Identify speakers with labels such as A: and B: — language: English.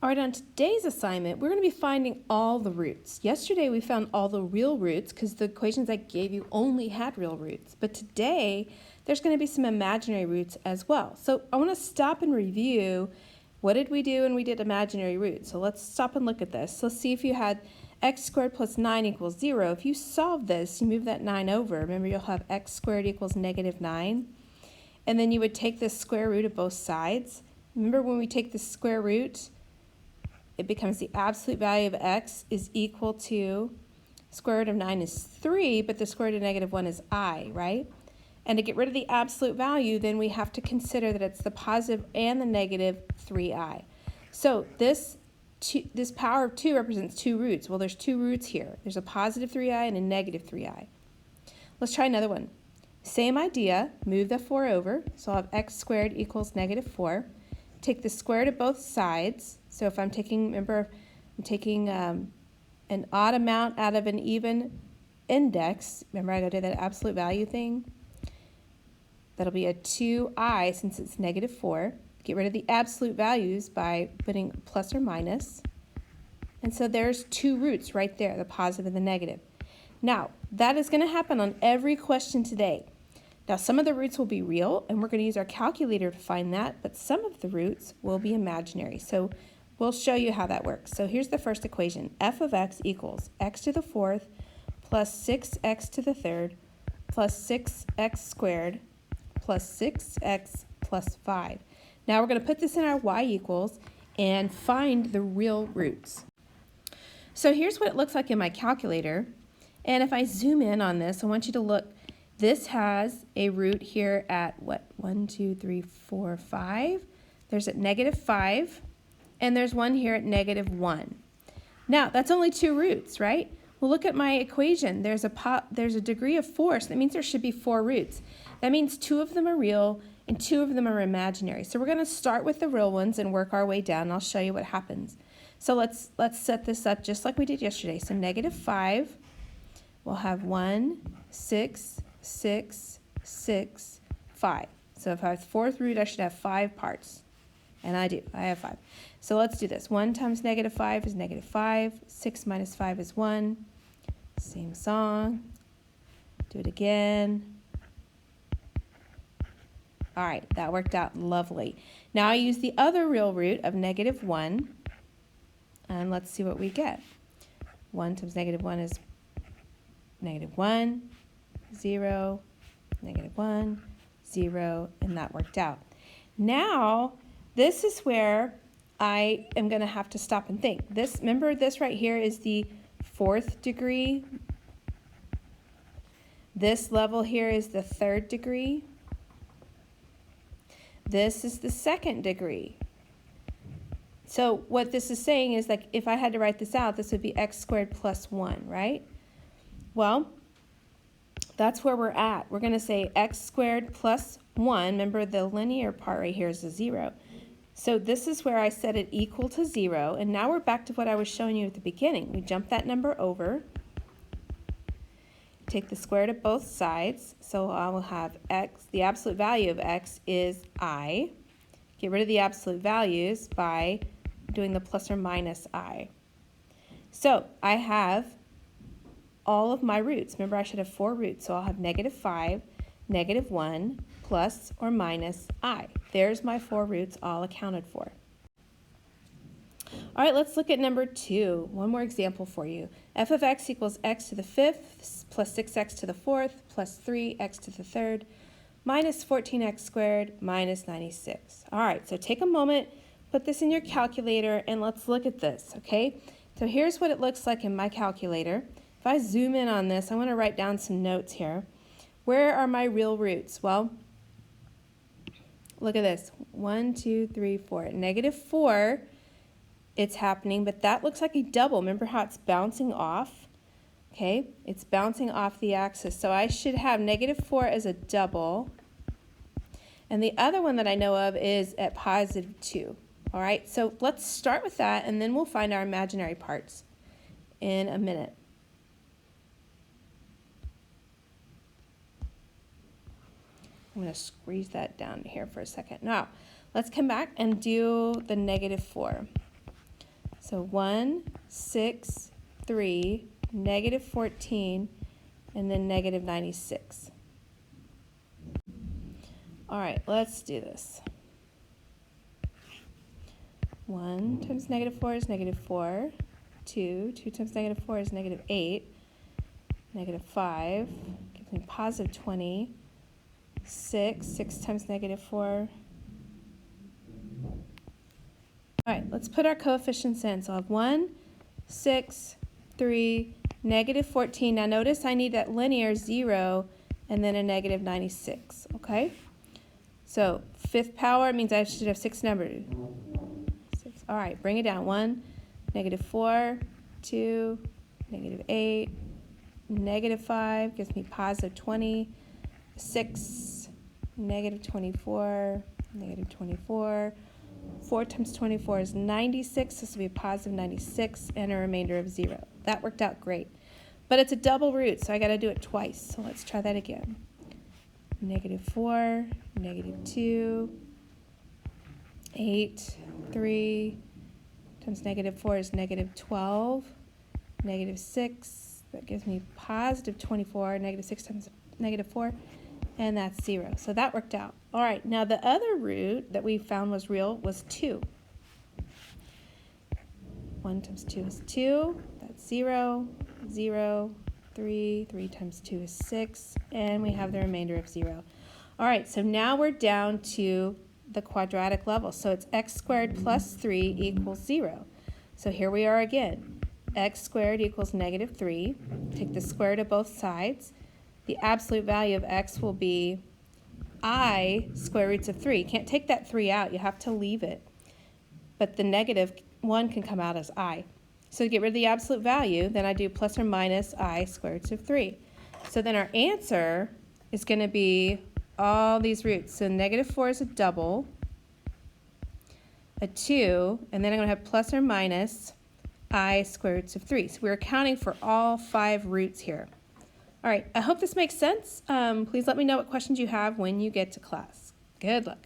A: All right, on today's assignment, we're going to be finding all the roots. Yesterday, we found all the real roots because the equations I gave you only had real roots. But today, there's going to be some imaginary roots as well. So I want to stop and review what did we do when we did imaginary roots. So let's stop and look at this. Let's see if you had x squared plus 9 equals 0. If you solve this, you move that 9 over. Remember, you'll have x squared equals negative 9. And then you would take the square root of both sides. Remember when we take the square root, it becomes the absolute value of x is equal to square root of 9 is 3, but the square root of negative 1 is I, right? And to get rid of the absolute value, then we have to consider that it's the positive and the negative 3i. So this power of 2 represents two roots. Well, there's two roots here. There's a positive 3i and a negative 3i. Let's try another one. Same idea, move the 4 over. So I'll have x squared equals negative 4. Take the square root of both sides. So if I'm taking, remember, I'm taking an odd amount out of an even index. Remember, I did that absolute value thing. That'll be a 2i since it's negative 4. Get rid of the absolute values by putting plus or minus. And so there's two roots right there, the positive and the negative. Now, that is going to happen on every question today. Now, some of the roots will be real, and we're going to use our calculator to find that, but some of the roots will be imaginary. So we'll show you how that works. So here's the first equation. F of x equals x to the fourth plus 6x to the third plus 6x squared plus 6x plus 5. Now we're going to put this in our y equals and find the real roots. So here's what it looks like in my calculator. And if I zoom in on this, I want you to look. This has a root here at what? 1, 2, 3, 4, 5. There's at negative 5. And there's one here at negative 1. Now, that's only two roots, right? Well, look at my equation. There's a degree of 4, so that means there should be 4 roots. That means 2 of them are real and 2 of them are imaginary. So we're going to start with the real ones and work our way down. I'll show you what happens. So let's set this up just like we did yesterday. So negative 5, we'll have 1, 6, 6, 6, 5. So if I have fourth root, I should have 5 parts. And I do. I have 5. So let's do this. 1 times negative 5 is negative 5. 6 minus 5 is 1. Same song. Do it again. All right, that worked out lovely. Now I use the other real root of negative 1. And let's see what we get. 1 times negative 1 is negative 1, 0, negative 1, 0, and that worked out. Now, this is where I am going to have to stop and think. Remember this right here is the 4th degree. This level here is the 3rd degree. This is the 2nd degree. So what this is saying is, like, if I had to write this out, this would be x squared plus 1, right? Well, that's where we're at. We're going to say x squared plus 1. Remember, the linear part right here is a 0. So this is where I set it equal to 0. And now we're back to what I was showing you at the beginning. We jump that number over. Take the square root of both sides. So I will have x, the absolute value of x is I. Get rid of the absolute values by doing the plus or minus I. So I have all of my roots. Remember, I should have 4 roots. So I'll have negative 5, negative 1, plus or minus I. There's my 4 roots all accounted for. All right, let's look at number 2. One more example for you. F of x equals x to the 5th plus 6x to the 4th plus 3x to the 3rd minus 14x squared minus 96. All right, so take a moment, put this in your calculator, and let's look at this, okay? So here's what it looks like in my calculator. If I zoom in on this, I want to write down some notes here. Where are my real roots? Well, look at this. 1, 2, 3, 4. Negative 4, it's happening, but that looks like a double. Remember how it's bouncing off? Okay, it's bouncing off the axis. So I should have negative 4 as a double. And the other one that I know of is at positive 2. All right, so let's start with that, and then we'll find our imaginary parts in a minute. I'm going to squeeze that down here for a second. Now, let's come back and do the negative 4. So 1, 6, 3, negative 14, and then negative 96. All right, let's do this. 1 times negative 4 is negative 4. 2 times negative 4 is negative 8. Negative 5 gives me positive 20. 6 times negative 4. All right, let's put our coefficients in. So I'll have 1, 6, 3, negative 14. Now notice I need that linear 0 and then a negative 96, okay? So fifth power means I should have 6 numbers. 6. All right, bring it down. 1, negative 4, 2, negative 8, negative 5 gives me positive 20, 6, negative 24, negative 24. 4 times 24 is 96. This will be a positive 96 and a remainder of 0. That worked out great. But it's a double root, so I got to do it twice. So let's try that again. Negative 4, negative 2, 8, 3 times negative 4 is negative 12, negative 6. That gives me positive 24, negative 6 times negative 4. And that's 0. So that worked out. All right, now the other root that we found was real was 2. 1 times 2 is 2. That's 0, 0, 3. 3 times 2 is 6. And we have the remainder of 0. All right, so now we're down to the quadratic level. So it's x squared plus 3 equals 0. So here we are again. X squared equals negative 3. Take the square root of both sides. The absolute value of x will be I square roots of 3. Can't take that 3 out. You have to leave it. But the negative 1 can come out as I. So to get rid of the absolute value, then I do plus or minus I square roots of 3. So then our answer is going to be all these roots. So negative 4 is a double, a 2, and then I'm going to have plus or minus I square roots of 3. So we're accounting for all 5 roots here. All right, I hope this makes sense. Please let me know what questions you have when you get to class. Good luck.